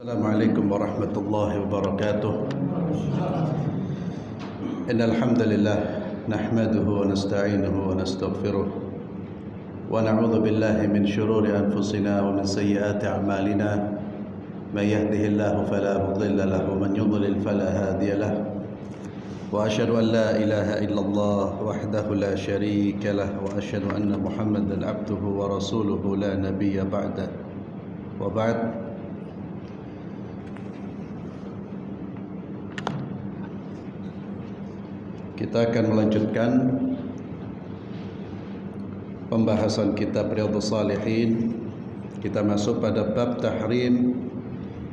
Assalamualaikum warahmatullahi wabarakatuh. Innal hamdalillah nahmaduhu wa nasta'inuhu wa nastaghfiruh wa na'udzu billahi min shururi anfusina wa min sayyiati a'malina. May yahdihillahu fala mudilla lahu wa man yudlil fala hadiya lahu. Wa asyhadu an la ilaha illallah wahdahu la syarika lahu wa asyhadu anna Muhammadan abduhu wa rasuluhu la nabiyya ba'da. Wa ba'd. Kita akan melanjutkan pembahasan kitab Riyadhus Shalihin. Kita masuk pada bab tahrim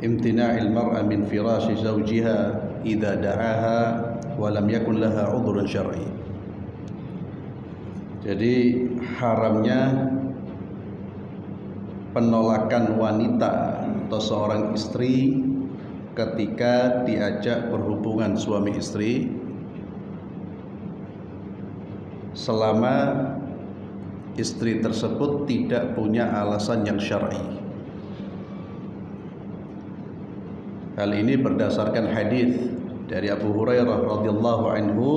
imtina'il mar'a min firashi zawjiha idza da'aha wa lam yakun laha 'udhrun syar'i. Jadi haramnya penolakan wanita atau seorang istri ketika diajak berhubungan suami istri selama istri tersebut tidak punya alasan yang syar'i. Hal ini berdasarkan hadis dari Abu Hurairah radhiyallahu anhu.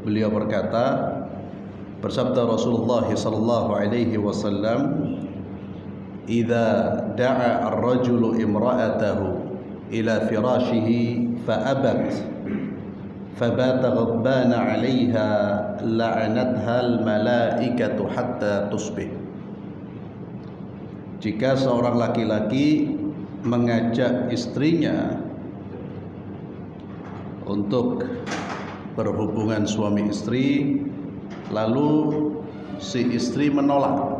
Beliau berkata, bersabda Rasulullah sallallahu alaihi wasallam, "Idza da'a ar-rajulu imra'atahu ila firashihi fa'abat فبات غضبان عليها لعنتها الملائكة حتى تصبح." Jika seorang laki-laki mengajak istrinya untuk berhubungan suami istri, lalu si istri menolak,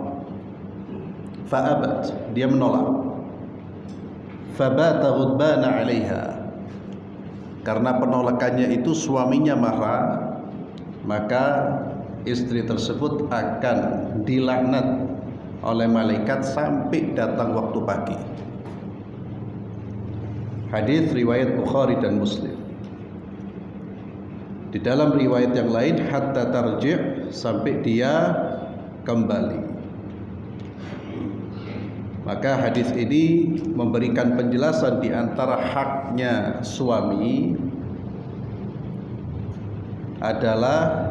fa'abat, dia menolak, fabata ghadbana 'alaiha, karena penolakannya itu suaminya marah, maka istri tersebut akan dilaknat oleh malaikat sampai datang waktu pagi. Hadis riwayat Bukhari dan Muslim. Di dalam riwayat yang lain, hatta tarji', sampai dia kembali. Maka hadis ini memberikan penjelasan di antara haknya suami adalah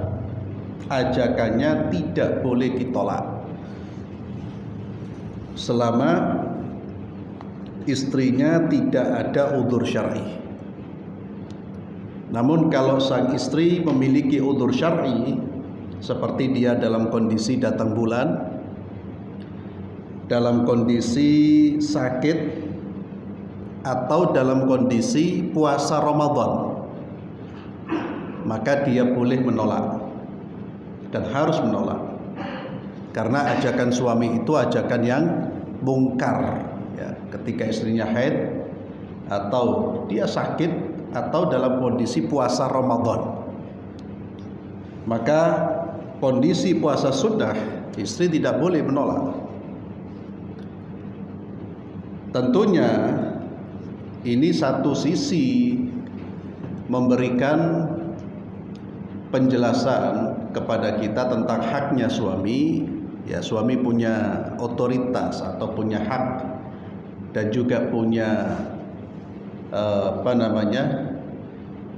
ajakannya tidak boleh ditolak selama istrinya tidak ada udzur syar'i. Namun kalau sang istri memiliki udzur syar'i, seperti dia dalam kondisi datang bulan, dalam kondisi sakit, atau dalam kondisi puasa Ramadan, maka dia boleh menolak dan harus menolak, karena ajakan suami itu ajakan yang mungkar ya, ketika istrinya haid atau dia sakit atau dalam kondisi puasa Ramadan. Maka kondisi puasa sunnah, istri tidak boleh menolak. Tentunya ini satu sisi memberikan penjelasan kepada kita tentang haknya suami. Ya, suami punya otoritas atau punya hak dan juga punya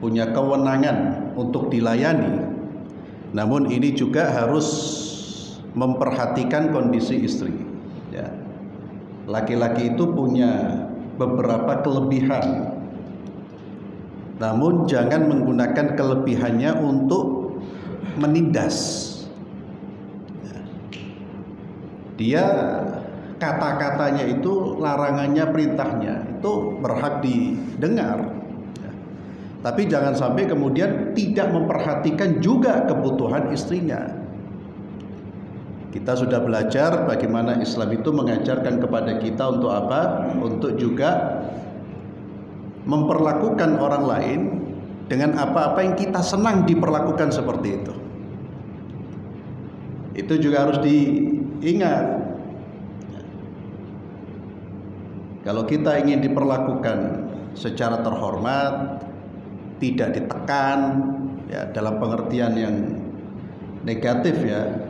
punya kewenangan untuk dilayani. Namun ini juga harus memperhatikan kondisi istri. Ya. Laki-laki itu punya beberapa kelebihan, namun jangan menggunakan kelebihannya untuk menindas. Dia kata-katanya itu, larangannya, perintahnya itu berhak didengar, tapi jangan sampai kemudian tidak memperhatikan juga kebutuhan istrinya. Kita sudah belajar bagaimana Islam itu mengajarkan kepada kita untuk apa? Untuk juga memperlakukan orang lain dengan apa-apa yang kita senang diperlakukan seperti itu. Itu juga harus diingat. Kalau kita ingin diperlakukan secara terhormat, tidak ditekan ya, dalam pengertian yang negatif ya,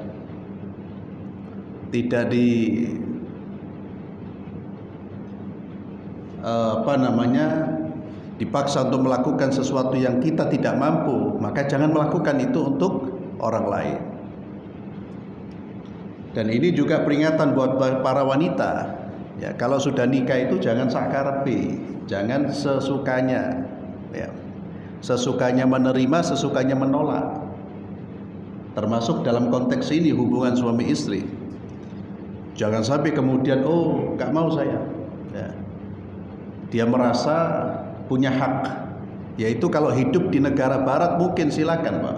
tidak dipaksa untuk melakukan sesuatu yang kita tidak mampu, maka jangan melakukan itu untuk orang lain. Dan ini juga peringatan buat para wanita. Ya, kalau sudah nikah itu jangan sakarepe, jangan sesukanya. Ya. Sesukanya menerima, sesukanya menolak. Termasuk dalam konteks ini hubungan suami istri. Jangan sampai kemudian nggak mau saya. Ya. Dia merasa punya hak, yaitu kalau hidup di negara barat mungkin silakan Pak.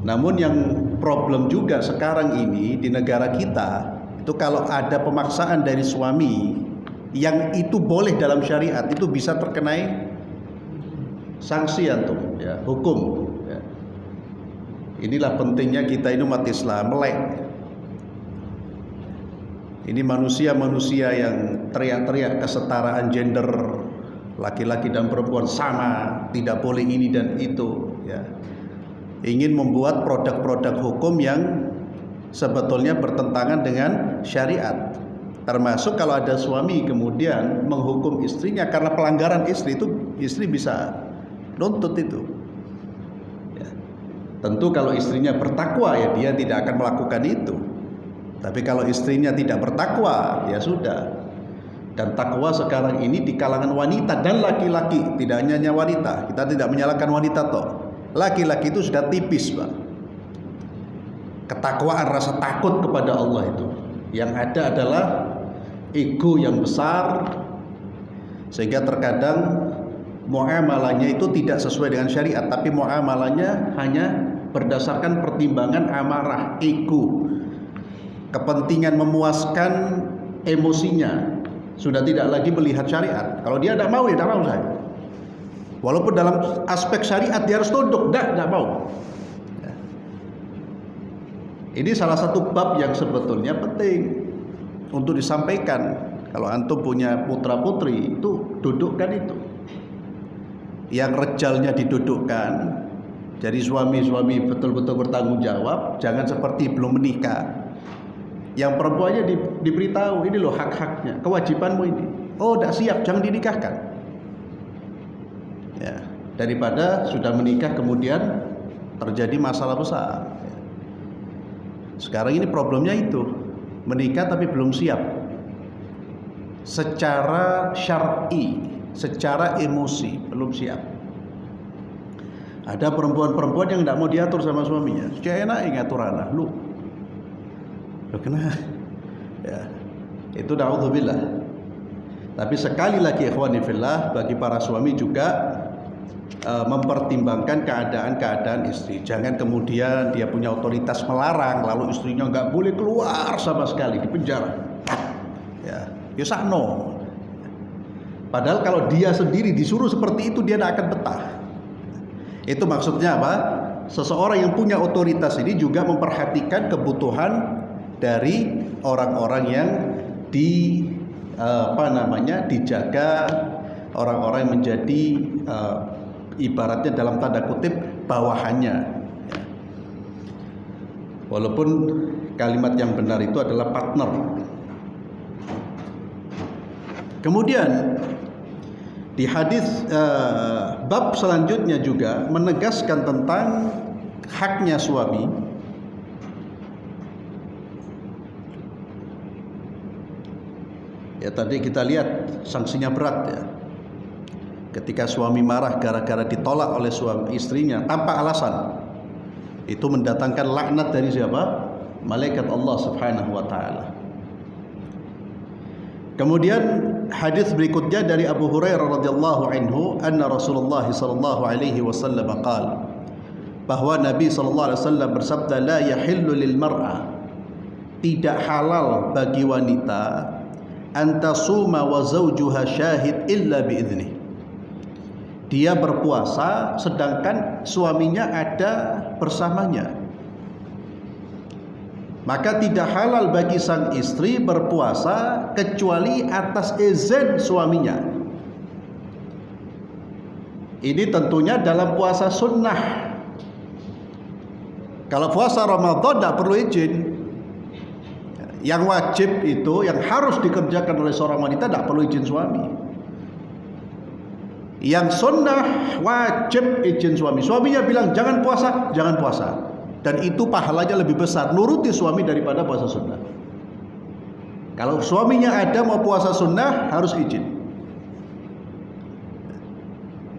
Namun yang problem juga sekarang ini di negara kita itu kalau ada pemaksaan dari suami yang itu boleh dalam syariat, itu bisa terkenai sanksi hukum. Ya. Inilah pentingnya kita ini umat Islam melek. Ini manusia-manusia yang teriak-teriak kesetaraan gender, laki-laki dan perempuan sama, tidak boleh ini dan itu, ya. Ingin membuat produk-produk hukum yang sebetulnya bertentangan dengan syariat. Termasuk kalau ada suami kemudian menghukum istrinya karena pelanggaran istri, itu istri bisa nuntut itu. Ya. Tentu kalau istrinya bertakwa ya dia tidak akan melakukan itu. Tapi kalau istrinya tidak bertakwa ya sudah. Dan takwa sekarang ini di kalangan wanita dan laki-laki, tidak hanya wanita. Kita tidak menyalahkan wanita toh. Laki-laki itu sudah tipis, Pak. Ketakwaan, rasa takut kepada Allah itu. Yang ada adalah ego yang besar, sehingga terkadang muamalahnya itu tidak sesuai dengan syariat, tapi muamalahnya hanya berdasarkan pertimbangan amarah, ego, kepentingan memuaskan emosinya. Sudah tidak lagi melihat syariat. Kalau dia tidak mau, ya tidak mau saya. Walaupun dalam aspek syariat dia harus tunduk, tidak mau. Ya. Ini salah satu bab yang sebetulnya penting untuk disampaikan. Kalau antum punya putra putri, itu dudukkan itu. Yang rejalnya didudukkan. Jadi suami-suami betul-betul bertanggung jawab. Jangan seperti belum menikah. Yang perempuannya diberitahu, ini loh hak-haknya, kewajibanmu ini. Oh, tidak siap, jangan dinikahkan. Ya, daripada sudah menikah kemudian terjadi masalah besar. Sekarang ini problemnya itu, menikah tapi belum siap. Secara syar'i, secara emosi belum siap. Ada perempuan-perempuan yang tidak mau diatur sama suaminya. Saya enak ngatur anak, lu kenapa? Ya, itu na'udzubillah. Tapi sekali lagi ikhwani fillah, bagi para suami juga mempertimbangkan keadaan-keadaan istri. Jangan kemudian dia punya otoritas melarang, lalu istrinya nggak boleh keluar sama sekali, di penjara. Ya, sakno. Padahal kalau dia sendiri disuruh seperti itu, dia tidak akan betah. Itu maksudnya apa? Seseorang yang punya otoritas ini juga memperhatikan kebutuhan dari orang-orang yang dijaga, orang-orang yang menjadi ibaratnya dalam tanda kutip bawahannya. Walaupun kalimat yang benar itu adalah partner. Kemudian di hadis bab selanjutnya juga menegaskan tentang haknya suami. Ya, tadi kita lihat sanksinya berat ya. Ketika suami marah gara-gara ditolak oleh suami istrinya tanpa alasan, itu mendatangkan laknat dari siapa? Malaikat Allah Subhanahu wa taala. Kemudian hadis berikutnya dari Abu Hurairah radhiyallahu anhu, anna Rasulullah sallallahu alaihi wasallam qala, bahwa Nabi sallallahu alaihi wasallam bersabda, la yahillu lil mar'ah, tidak halal bagi wanita antasuma wa zawjuha syahid illa biidznih. Dia berpuasa sedangkan suaminya ada bersamanya. Maka tidak halal bagi sang istri berpuasa kecuali atas izin suaminya. Ini tentunya dalam puasa sunnah. Kalau puasa Ramadan tidak perlu izin. Yang wajib itu, yang harus dikerjakan oleh seorang wanita tidak perlu izin suami. Yang sunnah wajib izin suami. Suaminya bilang jangan puasa, jangan puasa. Dan itu pahalanya lebih besar nuruti suami daripada puasa sunnah. Kalau suaminya ada mau puasa sunnah harus izin.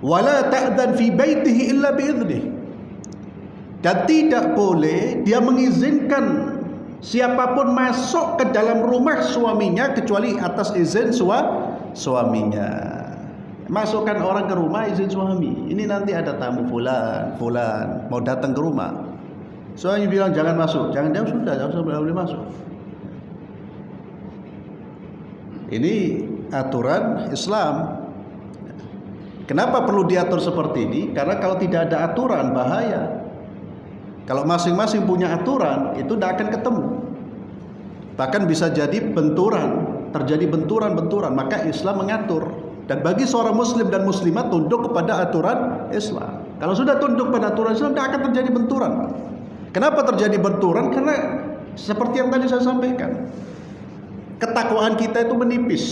Wala ta'dan fi baitihi illa bi'idnih. Dan tidak boleh dia mengizinkan siapapun masuk ke dalam rumah suaminya kecuali atas izin suaminya. Masukkan orang ke rumah izin suami. Ini nanti ada tamu fulan mau datang ke rumah. Suami bilang jangan masuk, jangan, dia sudah boleh masuk. Ini aturan Islam. Kenapa perlu diatur seperti ini? Karena kalau tidak ada aturan bahaya. Kalau masing-masing punya aturan, itu tidak akan ketemu. Bahkan bisa jadi terjadi benturan. Maka Islam mengatur. Dan bagi seorang muslim dan muslimat tunduk kepada aturan Islam. Kalau sudah tunduk pada aturan Islam, tidak akan terjadi benturan. Kenapa terjadi benturan? Karena seperti yang tadi saya sampaikan, ketakwaan kita itu menipis.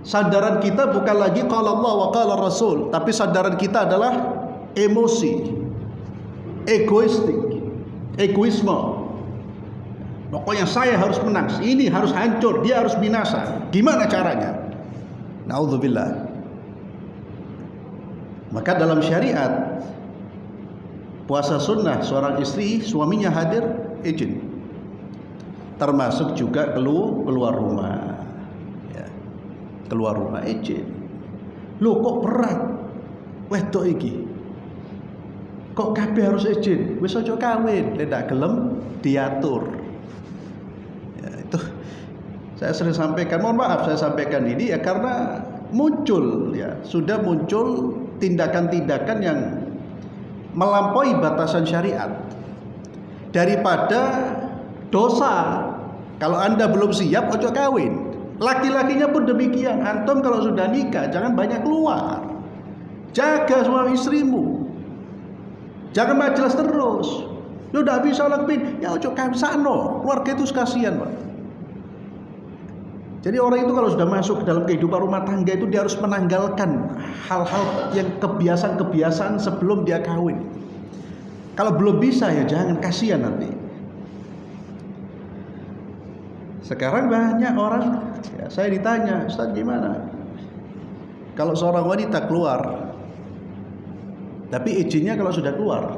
Sadaran kita bukan lagi qala Allah wa qala Rasul, tapi sadaran kita adalah emosi, egoisme. Pokoknya saya harus menang, ini harus hancur, dia harus binasa. Gimana caranya? Naudzubillah. Maka dalam syariat puasa sunnah seorang istri suaminya hadir izin, termasuk juga keluar rumah. Ya. Keluar rumah izin. Loh kok berat? Wedok iki kok kabeh harus izin? Wis aja kawin, lek gelem diatur. Ya, itu saya sering sampaikan, mohon maaf saya sampaikan ini ya karena sudah muncul tindakan-tindakan yang melampaui batasan syariat. Daripada dosa, kalau Anda belum siap ojo kawin. Laki-lakinya pun demikian. Antum kalau sudah nikah jangan banyak keluar. Jaga suami istrimu. Jangan majelis terus. Lu udah bisa lakuin, ya ojo kawin sakno. Keluarga itu kasihan, Pak. Jadi orang itu kalau sudah masuk ke dalam kehidupan rumah tangga itu dia harus menanggalkan hal-hal yang kebiasaan-kebiasaan sebelum dia kawin. Kalau belum bisa ya jangan, kasihan nanti. Sekarang banyak orang, ya, saya ditanya, Ustaz gimana? Kalau seorang wanita keluar, tapi izinnya kalau sudah keluar,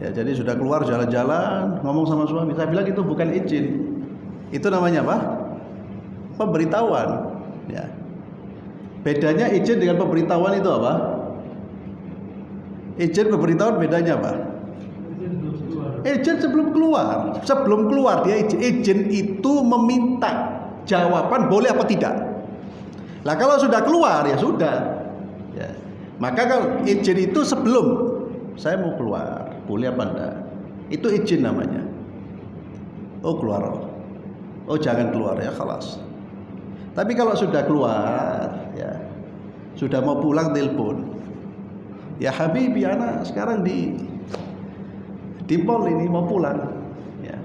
ya jadi sudah keluar jalan-jalan, ngomong sama suami, saya bilang itu bukan izin. Itu namanya apa? Pemberitahuan. Ya. Bedanya izin dengan pemberitahuan itu apa? Izin pemberitahuan bedanya apa? Izin sebelum keluar. Sebelum keluar dia izin. Izin itu meminta jawaban boleh apa tidak. Lah kalau sudah keluar ya sudah. Ya. Maka kalau izin itu sebelum saya mau keluar, boleh apa enggak? Itu izin namanya. Oh keluar. Oh jangan keluar ya, khalas. Tapi kalau sudah keluar, ya sudah mau pulang telepon. Ya Habibi, anak sekarang di mall ini mau pulang. Ya.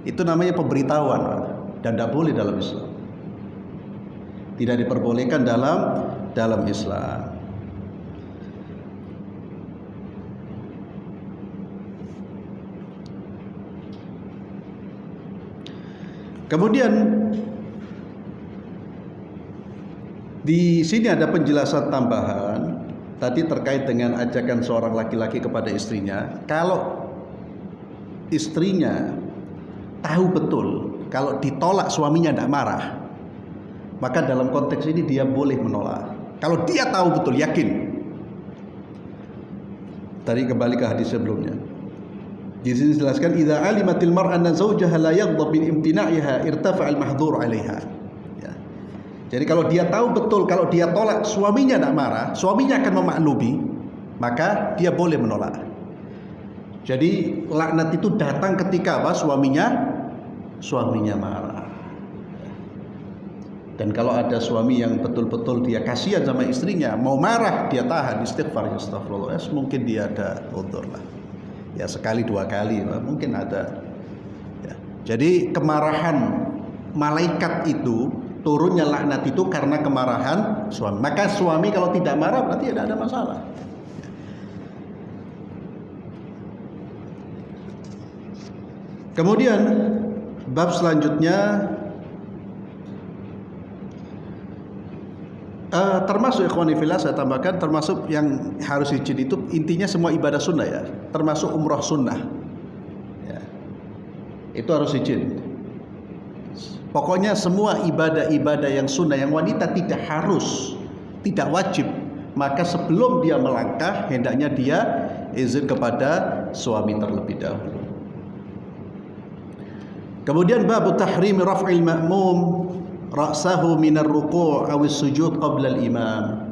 Itu namanya pemberitahuan dan tidak boleh dalam Islam. Tidak diperbolehkan dalam Islam. Kemudian di sini ada penjelasan tambahan tadi terkait dengan ajakan seorang laki-laki kepada istrinya. Kalau istrinya tahu betul kalau ditolak suaminya tidak marah, maka dalam konteks ini dia boleh menolak. Kalau dia tahu betul, yakin. Tadi kembali ke hadis sebelumnya. Di sini dijelaskan idza alimatil mar'a anna zawjaha la yaghdab min imtina'iha irtafa'al mahdhur 'alaiha. Ya. Jadi kalau dia tahu betul kalau dia tolak suaminya tidak marah, suaminya akan memaklumi, maka dia boleh menolak. Jadi laknat itu datang ketika apa? Suaminya marah. Dan kalau ada suami yang betul-betul dia kasihan sama istrinya, mau marah dia tahan, istighfar, astagfirullah, mungkin dia ada udzur lah. Ya sekali dua kali mungkin ada Jadi kemarahan malaikat itu, turunnya laknat itu karena kemarahan suami. Maka suami kalau tidak marah berarti tidak ada masalah. Kemudian bab selanjutnya termasuk ikhwani fillah, saya tambahkan, termasuk yang harus izin itu intinya semua ibadah sunnah ya, termasuk umrah sunnah ya, itu harus izin. Pokoknya semua ibadah-ibadah yang sunnah, yang wanita tidak harus, tidak wajib, maka sebelum dia melangkah hendaknya dia izin kepada suami terlebih dahulu. Kemudian bab tahrim raf'il ma'mum ra'sahu minar ruku' aw sujud qabla al-imam.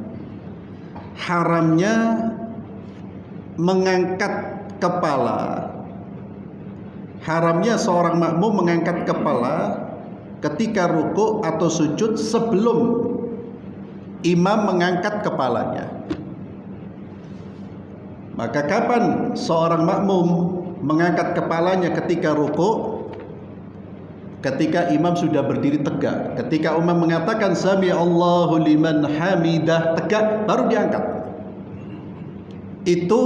Haramnya mengangkat kepala. Haramnya seorang makmum mengangkat kepala ketika ruku' atau sujud sebelum imam mengangkat kepalanya. Maka kapan seorang makmum mengangkat kepalanya ketika ruku'? Ketika imam sudah berdiri tegak. Ketika imam mengatakan sami Allahu liman hamidah, tegak, baru diangkat. Itu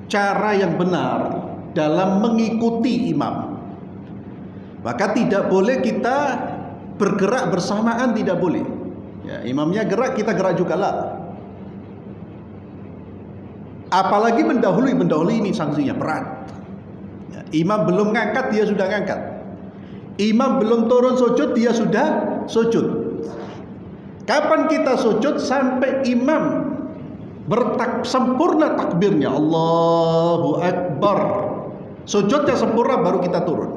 cara yang benar dalam mengikuti imam. Maka tidak boleh kita bergerak bersamaan, tidak boleh ya, imamnya gerak kita gerak juga lah. Apalagi mendahului ini sanksinya berat ya, imam belum ngangkat dia sudah ngangkat. Imam belum turun sujud dia sudah sujud. Kapan kita sujud? Sampai imam sempurna takbirnya, Allahu Akbar, sujudnya sempurna baru kita turun.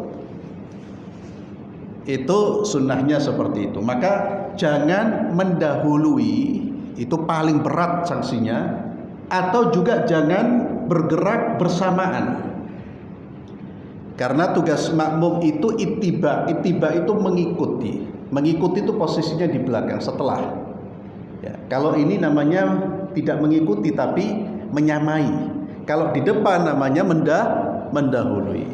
Itu sunnahnya seperti itu. Maka jangan mendahului, itu paling berat sanksinya. Atau juga jangan bergerak bersamaan. Karena tugas makmum itu ittiba. Ittiba itu mengikuti. Mengikuti itu posisinya di belakang, setelah ya, kalau ini namanya tidak mengikuti tapi menyamai. Kalau di depan namanya mendahului.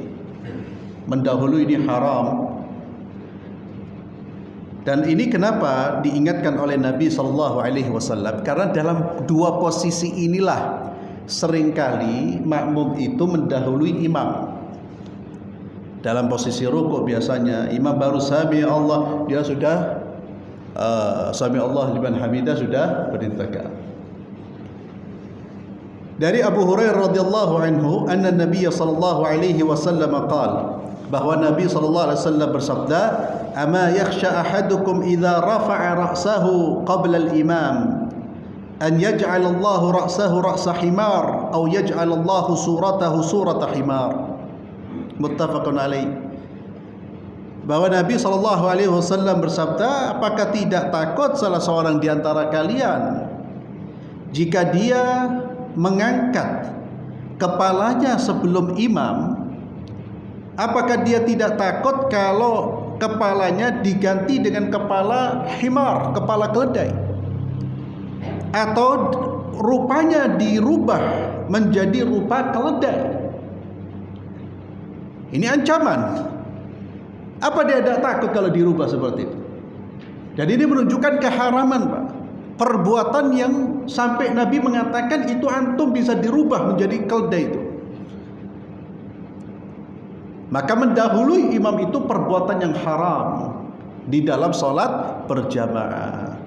Mendahului ini haram. Dan ini kenapa diingatkan oleh Nabi SAW? Karena dalam dua posisi inilah seringkali makmum itu mendahului imam. Dalam posisi rukuk biasanya imam baru sami Allah, dia sudah sami Allah liman hamidah, sudah berdiri tegak. Dari Abu Hurairah radhiyallahu anhu, anna Nabi sallallahu alaihi wasallam qala, bahwa Nabi sallallahu alaihi wasallam bersabda, "Ama yakhsha ahadukum idza rafa'a ra'sahu qabla al-imam an yaj'al Allah ra'sahu ra'sa himar aw yaj'al Allah suratahu surata himar." Muttafaqun alaih. Bahwa Nabi SAW bersabda, apakah tidak takut salah seorang di antara kalian jika dia mengangkat kepalanya sebelum imam, apakah dia tidak takut kalau kepalanya diganti dengan kepala himar, kepala keledai, atau rupanya dirubah menjadi rupa keledai? Ini ancaman. Apa dia tidak takut kalau dirubah seperti itu? Jadi ini menunjukkan keharaman, Pak. Perbuatan yang sampai Nabi mengatakan itu antum bisa dirubah menjadi keledai itu. Maka mendahului imam itu perbuatan yang haram di dalam sholat berjamaah.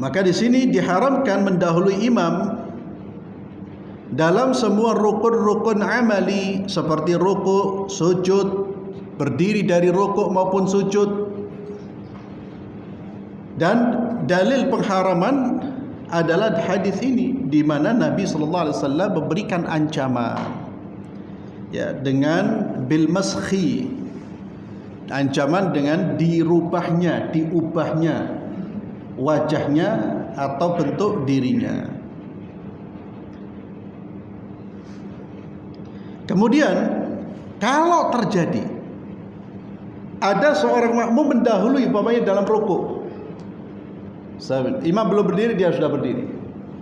Maka di sini diharamkan mendahului imam dalam semua rukun-rukun amali seperti rukuk, sujud, berdiri dari rukuk maupun sujud. Dan dalil pengharaman adalah hadis ini, di mana Nabi sallallahu alaihi wasallam memberikan ancaman ya dengan bil maskhi, ancaman dengan dirubahnya, diubahnya wajahnya atau bentuk dirinya. Kemudian kalau terjadi ada seorang makmum mendahului umpamanya dalam rukuk, imam belum berdiri dia sudah berdiri,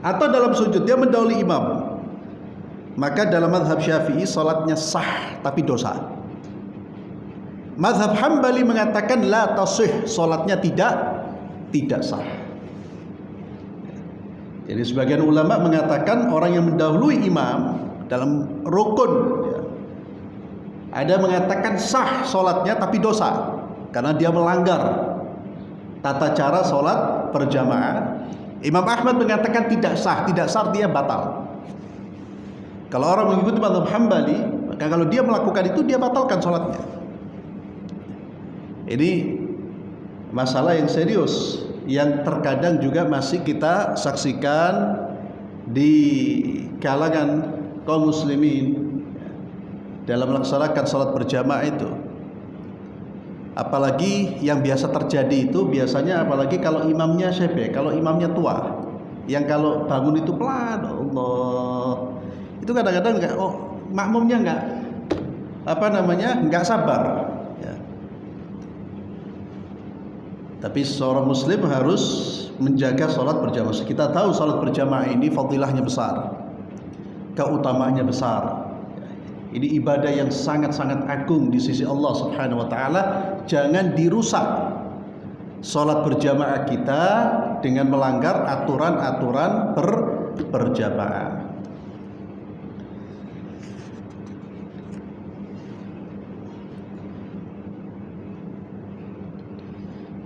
atau dalam sujud dia mendahului imam, maka dalam mazhab Syafi'i salatnya sah tapi dosa. Mazhab Hambali mengatakan la tasih, salatnya tidak sah. Jadi sebagian ulama mengatakan orang yang mendahului imam dalam rukun, ya, ada mengatakan sah salatnya tapi dosa karena dia melanggar tata cara salat berjamaah. Imam Ahmad mengatakan tidak sah dia batal. Kalau orang mengikuti mazhab Hambali, maka kalau dia melakukan itu dia batalkan salatnya. Ini masalah yang serius yang terkadang juga masih kita saksikan di kalangan kaum muslimin dalam melaksanakan salat berjamaah itu. Apalagi yang biasa terjadi itu biasanya apalagi kalau imamnya syekh, kalau imamnya tua, yang kalau bangun itu pelan, Allah. Itu kadang-kadang makmumnya nggak sabar. Ya. Tapi seorang muslim harus menjaga salat berjamaah. Kita tahu salat berjamaah ini fadilahnya besar, keutamaannya besar. Ini ibadah yang sangat-sangat agung di sisi Allah Subhanahu wa taala. Jangan dirusak salat berjamaah kita dengan melanggar aturan-aturan berjamaah.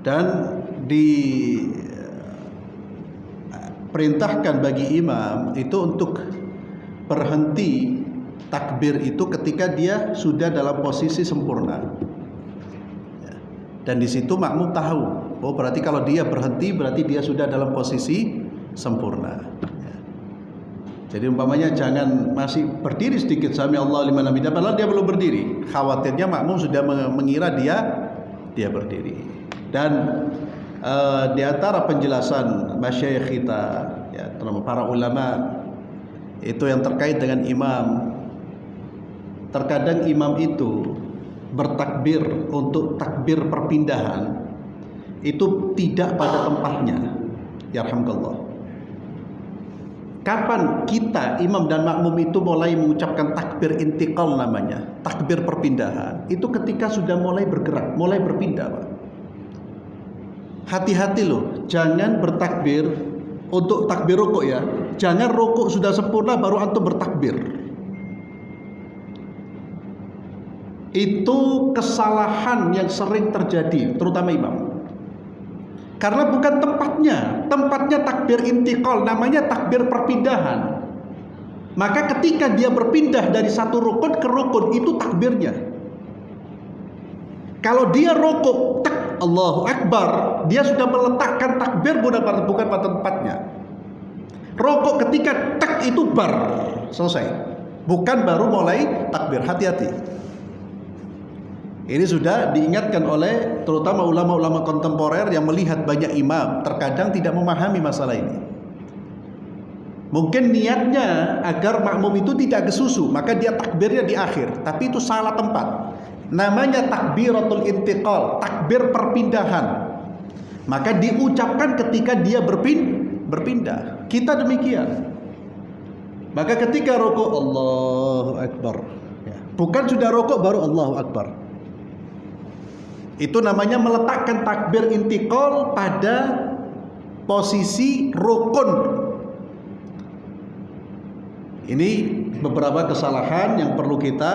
Dan diperintahkan bagi imam itu untuk berhenti takbir itu ketika dia sudah dalam posisi sempurna. Dan di situ makmum tahu, oh berarti kalau dia berhenti berarti dia sudah dalam posisi sempurna. Jadi umpamanya jangan masih berdiri sedikit sami Allah liman hamidah padahal dia belum berdiri. Khawatirnya makmum sudah mengira dia berdiri. Dan di antara penjelasan masyayikh kita, ya, para ulama itu yang terkait dengan imam. Terkadang imam itu bertakbir untuk takbir perpindahan itu tidak pada tempatnya. Yarhamkallah. Kapan kita imam dan makmum itu mulai mengucapkan takbir intiqal namanya, takbir perpindahan, itu ketika sudah mulai bergerak, mulai berpindah, Pak. Hati-hati loh, jangan bertakbir untuk takbir rukuk ya. Jangan rukuk sudah sempurna baru antum bertakbir. Itu kesalahan yang sering terjadi, terutama imam. Karena bukan tempatnya takbir intiqal, namanya takbir perpindahan. Maka ketika dia berpindah dari satu rukun ke rukun, itu takbirnya. Kalau dia rukuk, Allahu Akbar, dia sudah meletakkan takbir bukan pada tempatnya. Rukuk ketika tak itu bar, selesai. Bukan baru mulai takbir, hati-hati. Ini sudah diingatkan oleh terutama ulama-ulama kontemporer yang melihat banyak imam terkadang tidak memahami masalah ini. Mungkin niatnya agar makmum itu tidak kesusu, maka dia takbirnya di akhir, tapi itu salah tempat. Namanya takbiratul intiqal, takbir perpindahan. Maka diucapkan ketika dia berpindah. Kita demikian. Maka ketika rukuk Allahu Akbar, bukan sudah rukuk baru Allahu Akbar. Itu namanya meletakkan takbir intiqal pada posisi rukun. Ini beberapa kesalahan yang perlu kita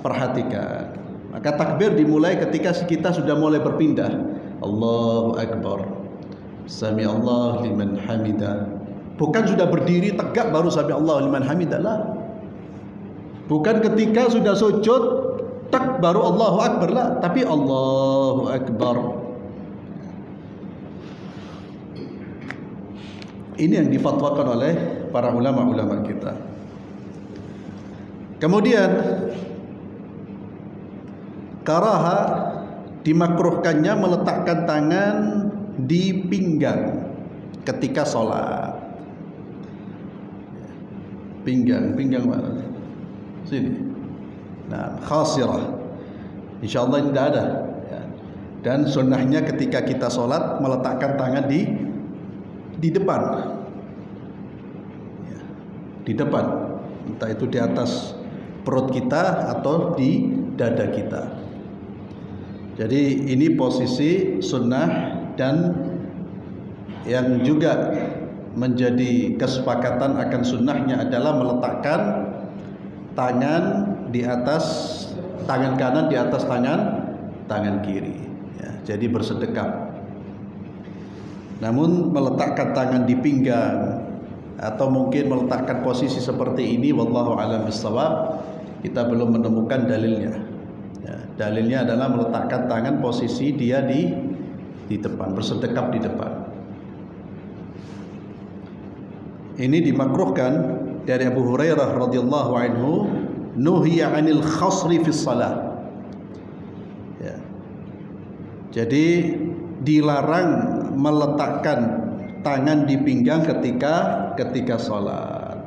perhatikan. Maka takbir dimulai ketika kita sudah mulai berpindah. Allahu Akbar, Sami Allah liman hamidah. Bukan sudah berdiri tegak baru Sami Allah liman hamidah lah. Bukan ketika sudah sujud tak baru Allahu Akbar lah, tapi Allahu Akbar. Ini yang difatwakan oleh para ulama-ulama kita. Kemudian karaha dimakruhkannya meletakkan tangan di pinggang ketika sholat. Pinggang mana? Sini. Nah, khasirah. Insyaallah ini tidak ada. Dan sunnahnya ketika kita sholat meletakkan tangan di depan. Di depan. entah itu di atas perut kita atau di dada kita. Jadi ini posisi sunnah, dan yang juga menjadi kesepakatan akan sunnahnya adalah meletakkan tangan di atas tangan kanan di atas tangan kiri, ya, jadi bersedekap. Namun meletakkan tangan di pinggang atau mungkin meletakkan posisi seperti ini, wallahu a'lam bishawab, kita belum menemukan dalilnya. Ya, dalilnya adalah meletakkan tangan posisi dia di depan, bersedekap di depan. Ini dimakruhkan dari Abu Hurairah radhiyallahu anhu, nuhiya 'anil khasri fis shalah. Ya. Jadi dilarang meletakkan tangan di pinggang ketika sholat.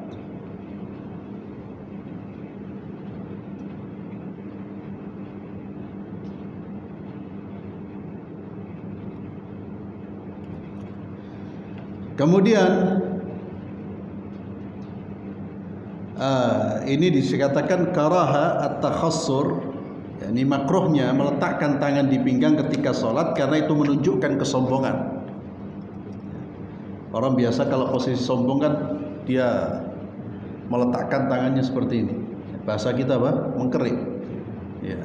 Kemudian ini dikatakan karaha at-takhassur, yakni makruhnya meletakkan tangan di pinggang ketika sholat karena itu menunjukkan kesombongan. Orang biasa kalau posisi sombong kan dia meletakkan tangannya seperti ini. Bahasa kita apa? Mengkerik. Ya.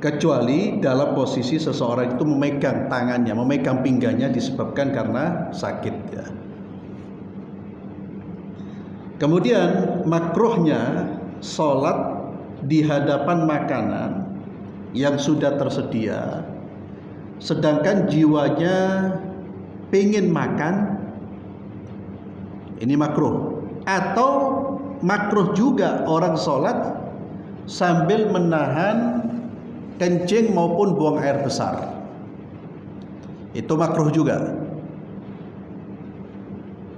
Kecuali dalam posisi seseorang itu memegang tangannya, memegang pinggangnya disebabkan karena sakit, ya. Kemudian makruhnya sholat di hadapan makanan yang sudah tersedia, sedangkan jiwanya pengen makan, ini makruh. Atau makruh juga orang sholat sambil menahan kencing maupun buang air besar, itu makruh juga.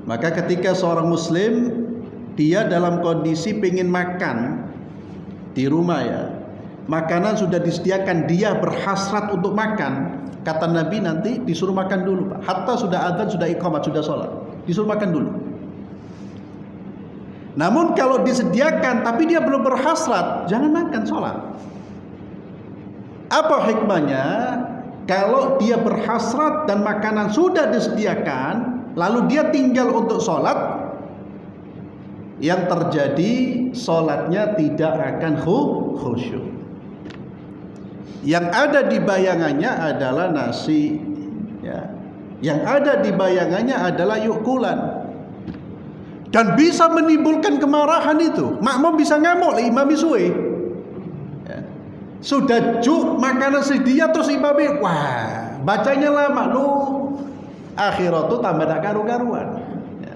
Maka ketika seorang muslim dia dalam kondisi pengen makan di rumah, ya, makanan sudah disediakan, dia berhasrat untuk makan, kata Nabi nanti disuruh makan dulu, Pak. Hatta sudah adzan, sudah iqamat, sudah sholat, disuruh makan dulu. Namun kalau disediakan tapi dia belum berhasrat, jangan makan, sholat. Apa hikmahnya? Kalau dia berhasrat dan makanan sudah disediakan, lalu dia tinggal untuk sholat, yang terjadi sholatnya tidak akan khusyuk. Yang ada di bayangannya adalah nasi, ya. Yang ada di bayangannya adalah yukulan, dan bisa menimbulkan kemarahan itu. Makmum bisa ngamuk, imam suwe. Sudah juk makanan sedia terus imamnya wah bacanya lama, lu akhirat tuh tambah tak karu-karuan, ya.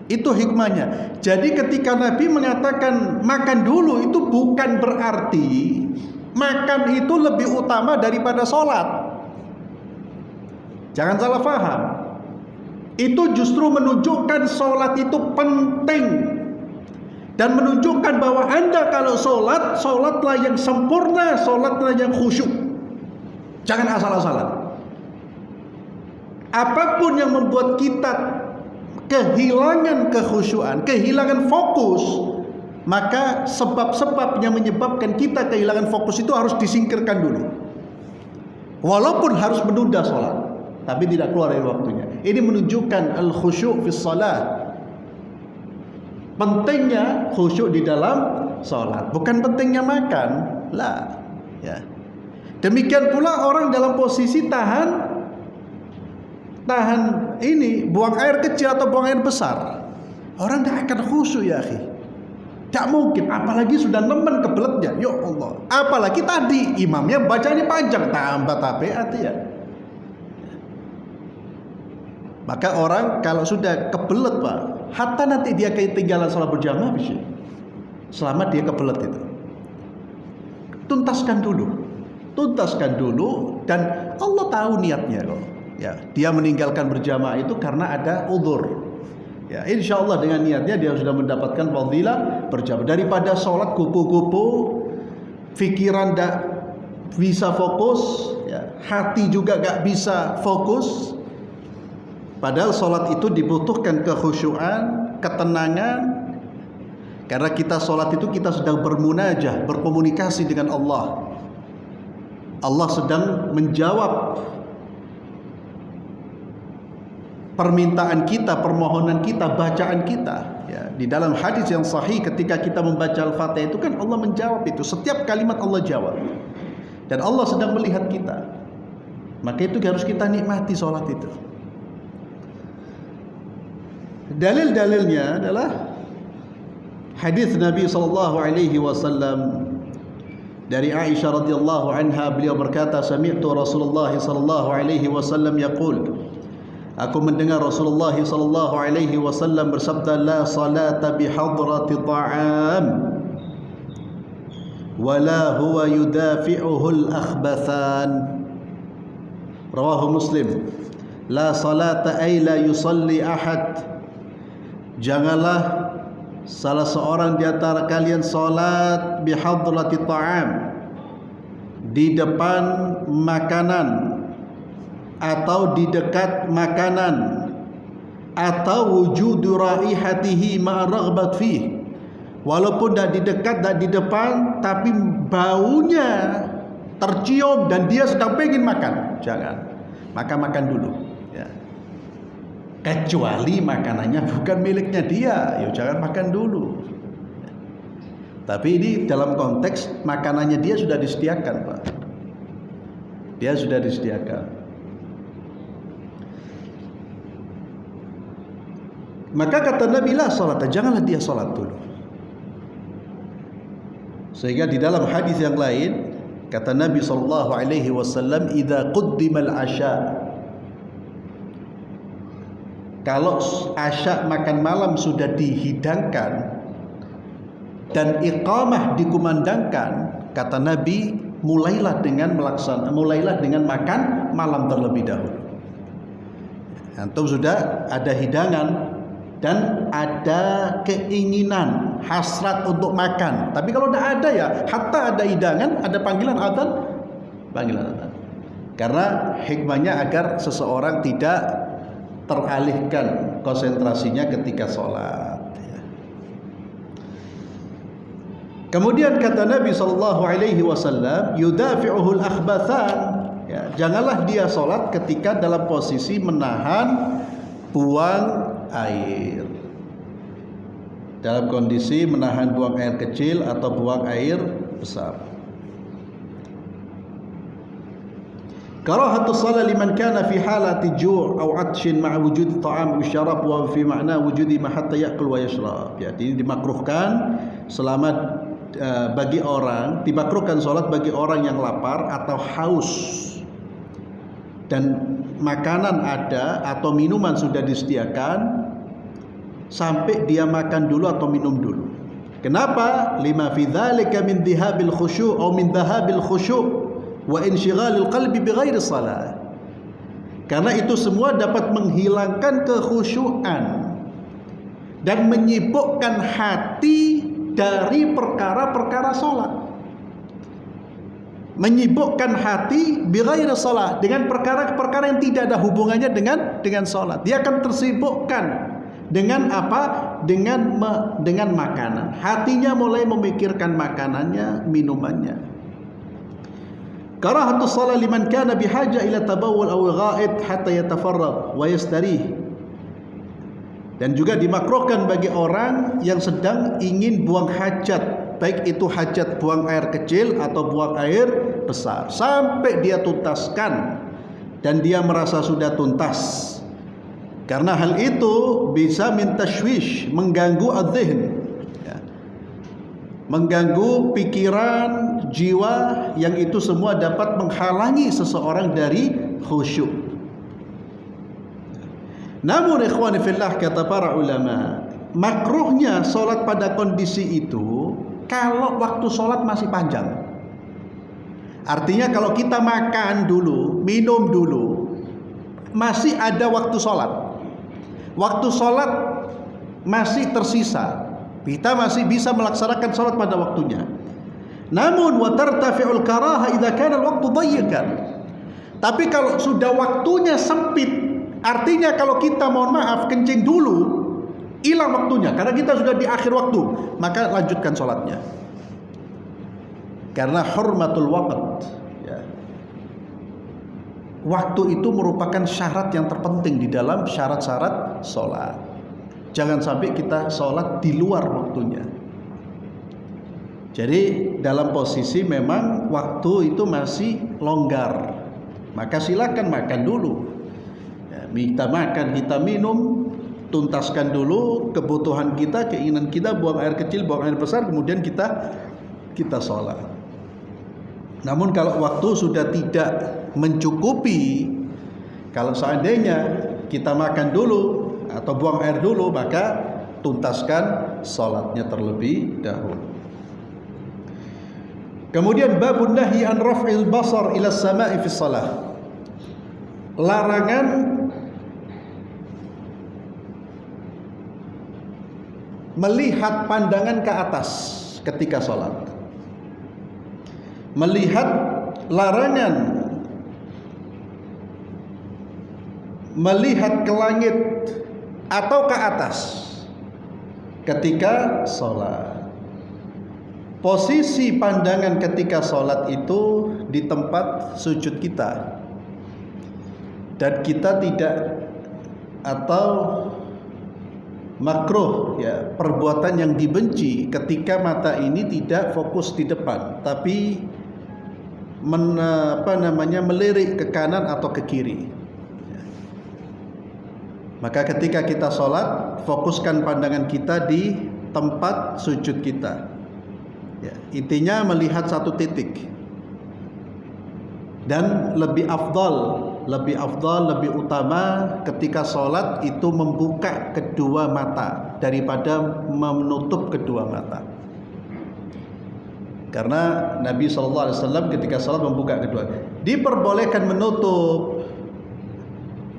Itu hikmahnya. Jadi ketika Nabi mengatakan makan dulu, itu bukan berarti makan itu lebih utama daripada sholat. Jangan salah paham. Itu justru menunjukkan sholat itu penting, dan menunjukkan bahwa Anda kalau sholat, sholatlah yang sempurna, sholatlah yang khusyuk. Jangan asal-asalan. Apapun yang membuat kita kehilangan kekhusyuan, kehilangan fokus, maka sebab-sebab yang menyebabkan kita kehilangan fokus itu harus disingkirkan dulu. Walaupun harus menunda sholat, tapi tidak keluar dari waktunya. Ini menunjukkan al-khusyuk fi shalah. Pentingnya khusyuk di dalam sholat, bukan pentingnya makan lah, ya. Demikian pula orang dalam posisi tahan ini buang air kecil atau buang air besar, orang tidak akan khusyuk, ya akhi. Tak mungkin, apalagi sudah nemen kebeletnya, ya Allah. Apalagi tadi imamnya bacanya panjang, tambah tabiat, ya. Maka orang kalau sudah kebelet, Pak, hatta nanti dia ketinggalan salat berjamaah bisa, selama dia kebelet itu. Tuntaskan dulu, dan Allah tahu niatnya kok. Ya, dia meninggalkan berjamaah itu karena ada udzur. Ya, insya Allah dengan niatnya dia sudah mendapatkan fadilah berjamaah. Daripada sholat kupu-kupu, pikiran tidak bisa fokus, ya, hati juga gak bisa fokus, Padahal sholat itu dibutuhkan kekhusyuan, ketenangan. Karena kita sholat itu kita sedang bermunajah, berkomunikasi dengan Allah. Allah sedang menjawab permintaan kita, permohonan kita, bacaan kita. Ya, di dalam hadis yang sahih ketika kita membaca Al-Fatihah itu kan Allah menjawab itu. Setiap kalimat Allah jawab. Dan Allah sedang melihat kita. Maka itu harus kita nikmati sholat itu. Dalil-dalilnya adalah hadis Nabi SAW dari Aisyah radhiyallahu anha, beliau berkata, sami'tu Rasulullah sallallahu alaihi wasallam yaqul, aku mendengar Rasulullah sallallahu alaihi wasallam bersabda, la salata bihadrati ta'am wala huwa yudafi'uhu al-akhbathan. Rawahu Muslim. La salata ay la yusalli ahad. Janganlah salah seorang di antara kalian salat bihadrati ta'am, di depan makanan atau di dekat makanan, atau wujudu raihatihi ma'a raghbat fih, walaupun tidak di dekat, tidak di depan, tapi baunya tercium dan dia sedang pengen makan, jangan. Maka makan dulu ya. Kecuali makanannya bukan miliknya dia, ya jangan makan dulu. Tapi ini dalam konteks makanannya dia sudah disediakan, Pak. Dia sudah disediakan. Maka kata Nabi, la salat, janganlah dia salat dulu. Sehingga di dalam hadis yang lain kata Nabi sallallahu alaihi wasallam, idza quddimal asya, kalau asya makan malam sudah dihidangkan dan iqamah dikumandangkan, kata Nabi, mulailah dengan makan malam terlebih dahulu. Antum sudah ada hidangan dan ada keinginan, hasrat untuk makan. Tapi kalau tidak ada ya, hatta ada hidangan, ada panggilan adzan. Karena hikmahnya agar seseorang tidak teralihkan konsentrasinya ketika sholat. Kemudian kata Nabi SAW, yudafi'uhul akhbathan. Ya, janganlah dia sholat ketika dalam posisi menahan buang air, dalam kondisi menahan buang air kecil atau buang air besar. Karahatu shalah liman kana fi halati ju' aw 'atshin ma'a wujudi ta'am wa syarab wa fi ma'na wujudi ma hatta ya'kul wa yashrab. Jadi dimakruhkan selama bagi orang, dimakruhkan salat bagi orang yang lapar atau haus dan makanan ada atau minuman sudah disediakan, sampai dia makan dulu atau minum dulu. Kenapa? Lima fi dzalika min dhihabil khusyu' atau min dhahabil khusyu' wa inshighalil qalbi bighairi shalah. Karena itu semua dapat menghilangkan kekhusyuan dan menyibukkan hati dari perkara-perkara salat. Menyibukkan hati bighairi shalah, dengan perkara-perkara yang tidak ada hubungannya dengan salat. Dia akan tersibukkan dengan apa? Dengan makanan. Hatinya mulai memikirkan makanannya, minumannya. Karahatu shalah liman kana bihaja ila tabawul aw gha'id hatta yatafarragh wa yastarih. Dan juga dimakruhkan bagi orang yang sedang ingin buang hajat, baik itu hajat buang air kecil atau buang air besar, sampai dia tuntaskan dan dia merasa sudah tuntas. Karena hal itu bisa min tashwish, mengganggu adzihn, ya, mengganggu pikiran, jiwa, yang itu semua dapat menghalangi seseorang dari khusyuk. Namun ikhwani fillah, kata para ulama, makruhnya sholat pada kondisi itu kalau waktu sholat masih panjang. Artinya kalau kita makan dulu, minum dulu, masih ada waktu sholat. Waktu sholat masih tersisa, kita masih bisa melaksanakan sholat pada waktunya. Namun wa tartafi'ul karaha idza kana al-waqtu dayyiqan. Tapi kalau sudah waktunya sempit, Artinya kalau kita mohon maaf kencing dulu, hilang waktunya karena kita sudah di akhir waktu, maka lanjutkan sholatnya. Karena hormatul waqt, ya. Waktu itu merupakan syarat yang terpenting di dalam syarat-syarat sholat. Jangan sampai kita sholat di luar waktunya. Jadi dalam posisi memang waktu itu masih longgar, maka silakan makan dulu. Ya, kita makan, kita minum, tuntaskan dulu kebutuhan kita, keinginan kita, buang air kecil, buang air besar, kemudian kita sholat. Namun kalau waktu sudah tidak mencukupi, kalau seandainya kita makan dulu atau buang air dulu, maka tuntaskan sholatnya terlebih dahulu. Kemudian babun nahyi an raf'il basar ila sama'i fi shalah. Larangan melihat pandangan ke atas ketika sholat. Larangan melihat ke langit atau ke atas ketika sholat. Posisi pandangan ketika sholat itu di tempat sujud kita, dan kita tidak, atau makruh, ya, perbuatan yang dibenci ketika mata ini tidak fokus di depan, tapi melirik ke kanan atau ke kiri. Maka ketika kita sholat, fokuskan pandangan kita di tempat sujud kita. Ya, intinya melihat satu titik. Dan lebih utama ketika sholat itu membuka kedua mata daripada menutup kedua mata. Karena Nabi SAW ketika sholat membuka kedua. Diperbolehkan menutup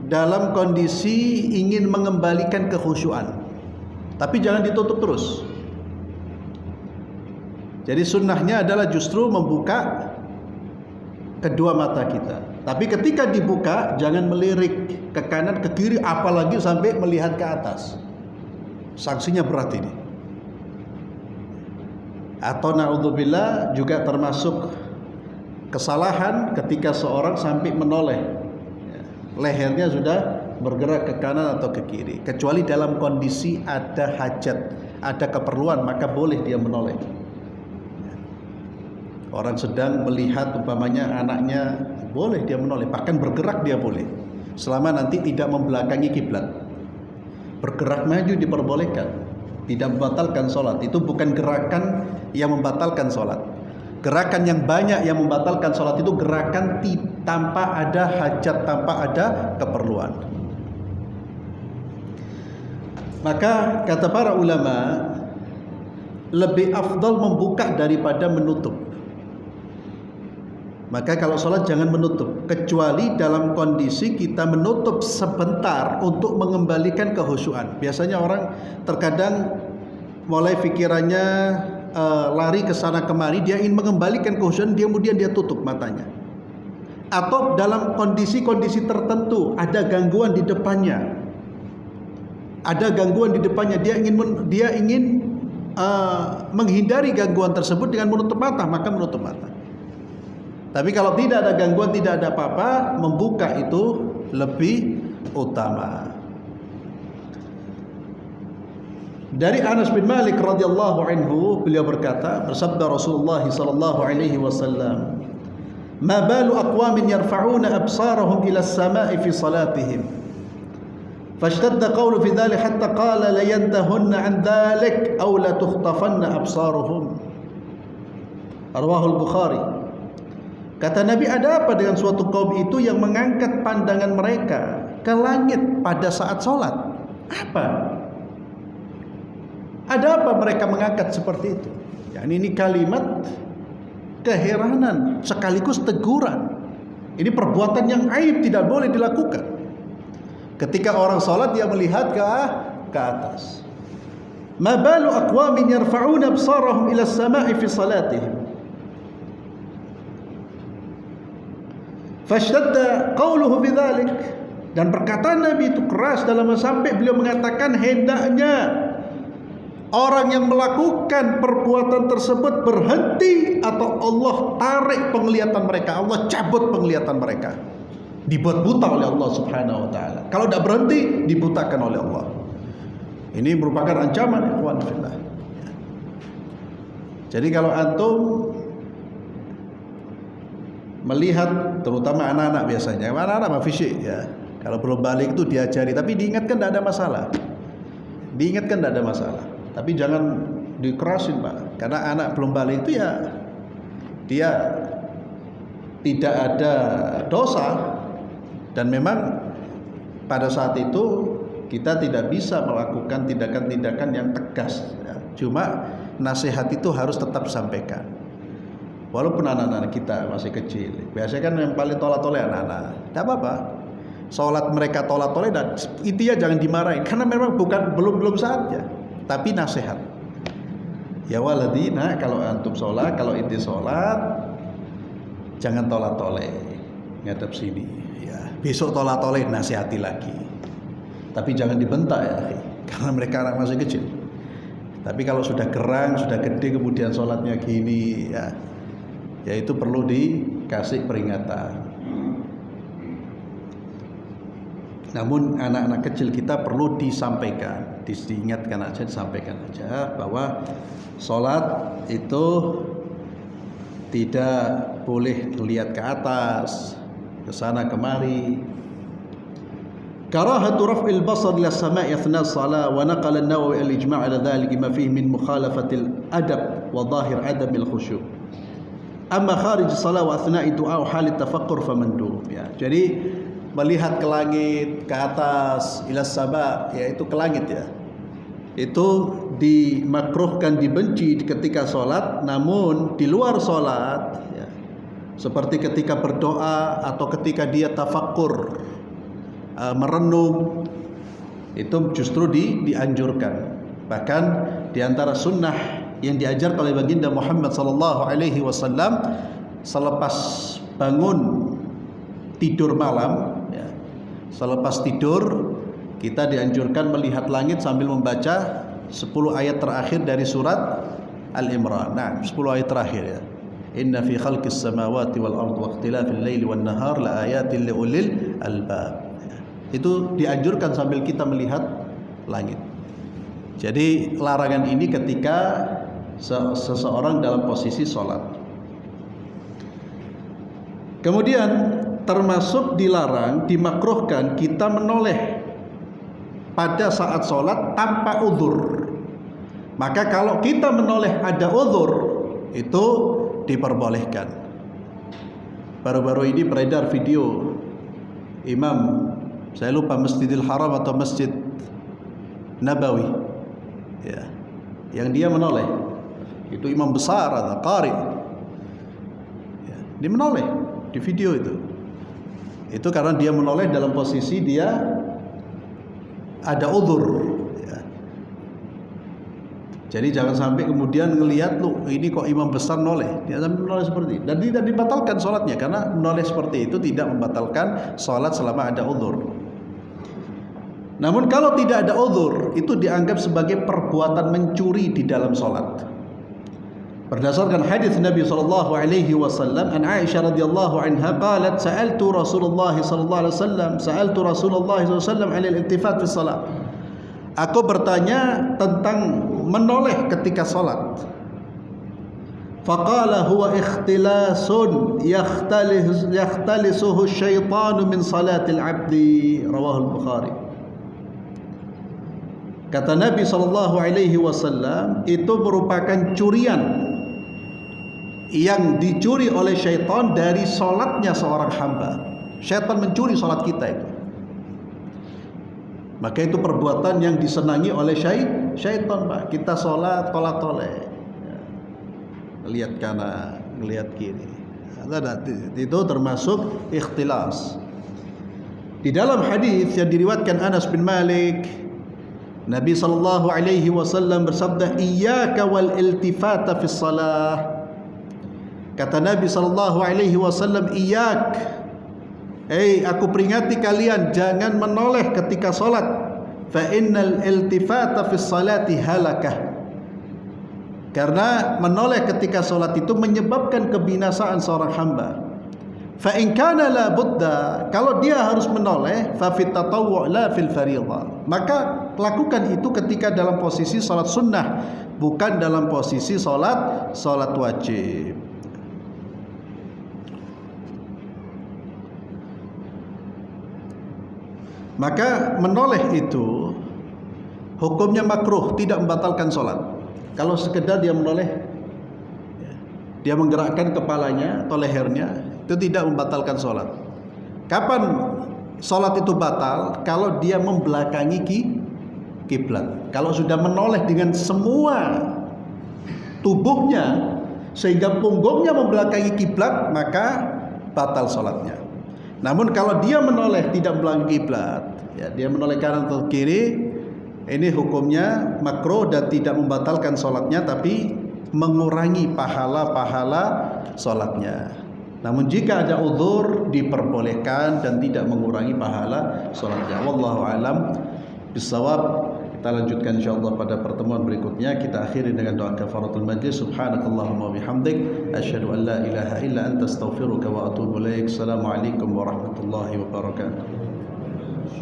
dalam kondisi ingin mengembalikan kekhusyuan, tapi jangan ditutup terus. Jadi sunnahnya adalah justru membuka kedua mata kita. Tapi ketika dibuka, jangan melirik ke kanan, ke kiri, apalagi sampai melihat ke atas. Sanksinya berat ini. Atau na'udzubillah juga termasuk kesalahan ketika seorang sampai menoleh. Lehernya sudah bergerak ke kanan atau ke kiri. Kecuali dalam kondisi ada hajat, ada keperluan, maka boleh dia menoleh. Orang sedang melihat umpamanya anaknya, boleh dia menoleh, bahkan bergerak dia boleh, selama nanti tidak membelakangi kiblat. Bergerak maju diperbolehkan, tidak membatalkan sholat. Itu bukan gerakan yang membatalkan sholat. Gerakan yang banyak yang membatalkan sholat itu gerakan tanpa ada hajat, tanpa ada keperluan. Maka kata para ulama, lebih afdal membuka daripada menutup. Maka kalau sholat jangan menutup, kecuali dalam kondisi kita menutup sebentar untuk mengembalikan kehusyuan. Biasanya orang terkadang mulai pikirannya lari ke sana kemari, dia ingin mengembalikan kehusyuan, kemudian dia tutup matanya. Atau dalam kondisi-kondisi tertentu ada gangguan di depannya, dia ingin menghindari gangguan tersebut dengan menutup mata, maka menutup mata. Tapi kalau tidak ada gangguan, tidak ada apa-apa, membuka itu lebih utama. Dari Anas bin Malik radhiyallahu anhu, beliau berkata, bersabda Rasulullah sallallahu alaihi wasallam, "Ma balu aqwamin yarfa'una absarahum ila as-sama'i fi salatihim." Fashtadda qawlu fi dhalik hatta qala la yantahunna an dhalik aw la tukhtafanna absaruhum. Rawahul Bukhari. Kata Nabi, ada apa dengan suatu kaum itu yang mengangkat pandangan mereka ke langit pada saat sholat? Apa? Ada apa mereka mengangkat seperti itu? Ini kalimat keheranan sekaligus teguran. Ini perbuatan yang aib, tidak boleh dilakukan. Ketika orang sholat dia melihat ke atas. Ma balu aqwamin yarfa'una absarahum ila as-sama'i fi salatihim. Fashtadda qawluhu bidzalik. Dan perkataan Nabi itu keras dalam sampai beliau mengatakan hendaknya orang yang melakukan perbuatan tersebut berhenti atau Allah tarik penglihatan mereka, Allah cabut penglihatan mereka, dibuat buta oleh Allah Subhanahu wa taala. Kalau tidak berhenti dibutakan oleh Allah. Ini merupakan ancaman ikhwan fillah. Jadi kalau antum melihat terutama anak-anak biasanya, anak-anak fisik ya, kalau belum balik itu diajari, tapi diingatkan tidak ada masalah. Diingatkan tidak ada masalah. Tapi jangan dikerasin Pak, karena anak belum balik itu ya dia tidak ada dosa, dan memang pada saat itu kita tidak bisa melakukan tindakan-tindakan yang tegas ya. Cuma nasihat itu harus tetap disampaikan walaupun anak-anak kita masih kecil. Biasanya kan yang paling tolak-tolak anak-anak, tidak apa-apa sholat mereka tolak-tolak, dan intinya jangan dimarahin karena memang belum saatnya. Tapi nasihat, ya waladina, kalau antum sholat, kalau inti sholat, jangan tolak-toleh, ngadep sini. Ya, besok tolak-toleh nasihati lagi. Tapi jangan dibentak ya, karena mereka anak masih kecil. Tapi kalau sudah gerang, sudah gede, kemudian sholatnya gini, ya itu perlu dikasih peringatan. Namun anak-anak kecil kita perlu disampaikan, diingatkan aja, disampaikan aja bahwa sholat itu tidak boleh lihat ke atas, ke sana kemari. Karahatu raf'il basar ila as-sama'i athna as-salah, wa naqala an-Nawawi al-ijma' ala dhalik ma fihi min mukhalafatil adab wa dhahir adam al-khusyu'. Amma kharij as-salah wa athna'i du'a wa hal at-tafakkur famandub. Ya, jadi melihat ke langit, ke atas, ilas sama, yaitu ke langit ya, itu dimakruhkan, dibenci ketika sholat. Namun di luar sholat ya, seperti ketika berdoa atau ketika dia tafakkur, merenung, itu justru dianjurkan. Bahkan diantara sunnah yang diajarkan oleh baginda Muhammad SAW selepas bangun tidur malam, selepas tidur kita dianjurkan melihat langit sambil membaca 10 ayat terakhir dari surat Al-Imran. Nah, 10 ayat terakhir ya. Inna fi khalqis samawati wal ardi wa ikhtilafil laili wan nahar la ayatin li ulil albab. Itu dianjurkan sambil kita melihat langit. Jadi larangan ini ketika seseorang dalam posisi sholat. Kemudian termasuk dilarang, dimakruhkan kita menoleh pada saat sholat tanpa uzur. Maka kalau kita menoleh ada uzur, itu diperbolehkan. Baru-baru ini beredar video imam, saya lupa Masjidil Haram atau Masjid Nabawi ya, yang dia menoleh. Itu imam besar atau qari ya, dia menoleh di video itu karena dia menoleh dalam posisi dia ada uzur ya. Jadi jangan sampai kemudian ngelihat lu ini kok imam besar noleh, dia sampai menoleh seperti itu, dan tidak dibatalkan sholatnya karena menoleh seperti itu tidak membatalkan sholat selama ada uzur. Namun kalau tidak ada uzur, itu dianggap sebagai perbuatan mencuri di dalam sholat. Berdasarkan hadis Nabi sallallahu alaihi wasallam, an Aisyah radhiyallahu anha qalat sa'altu Rasulullah sallallahu alaihi wasallam sallallahu alaihi wasallam 'ala al-iltifat fi shalah. Aku bertanya tentang menoleh ketika salat. Faqala huwa ikhtilasun yakhtalisuhu asyaitanu min salatil 'abdi, rawahu al-Bukhari. Kata Nabi sallallahu alaihi wasallam, itu merupakan curian yang dicuri oleh syaitan dari sholatnya seorang hamba. Syaitan mencuri sholat kita itu. Maka itu perbuatan yang disenangi oleh syaitan, Pak. Kita sholat tolak-toleh, lihat kanan, lihat kiri. Itu termasuk ikhtilas. Di dalam hadis yang diriwayatkan Anas bin Malik, Nabi sallallahu alaihi wasallam bersabda, "Iyyaka wal iltifata fi shalah." Kata Nabi sallallahu alaihi wasallam, "Iyyak Aku peringati kalian jangan menoleh ketika salat. Fa innal iltifata fis salati halakah. Karena menoleh ketika salat itu menyebabkan kebinasaan seorang hamba. Fa in kana la budda, kalau dia harus menoleh, fa fit tatawwu' la fil fardhah. Maka lakukan itu ketika dalam posisi salat sunnah, bukan dalam posisi salat wajib. Maka menoleh itu hukumnya makruh, tidak membatalkan sholat. Kalau sekedar dia menoleh, dia menggerakkan kepalanya atau lehernya, itu tidak membatalkan sholat. Kapan sholat itu batal? Kalau dia membelakangi kiblat. Kalau sudah menoleh dengan semua tubuhnya sehingga punggungnya membelakangi kiblat, maka batal sholatnya. Namun kalau dia menoleh tidak membelakangi kiblat, dia menoleh kanan atau kiri, ini hukumnya makruh dan tidak membatalkan sholatnya, tapi mengurangi pahala-pahala sholatnya. Namun jika ada uzur diperbolehkan dan tidak mengurangi pahala sholatnya. Wallahu a'lam bishawab. Kita lanjutkan insyaallah pada pertemuan berikutnya. Kita akhiri dengan doa kafaratul majlis. Subhanakallahumma bihamdik asyhadu an la ilaha illa anta astaghfiruka wa atubu ilaik. Assalamualaikum warahmatullahi wabarakatuh.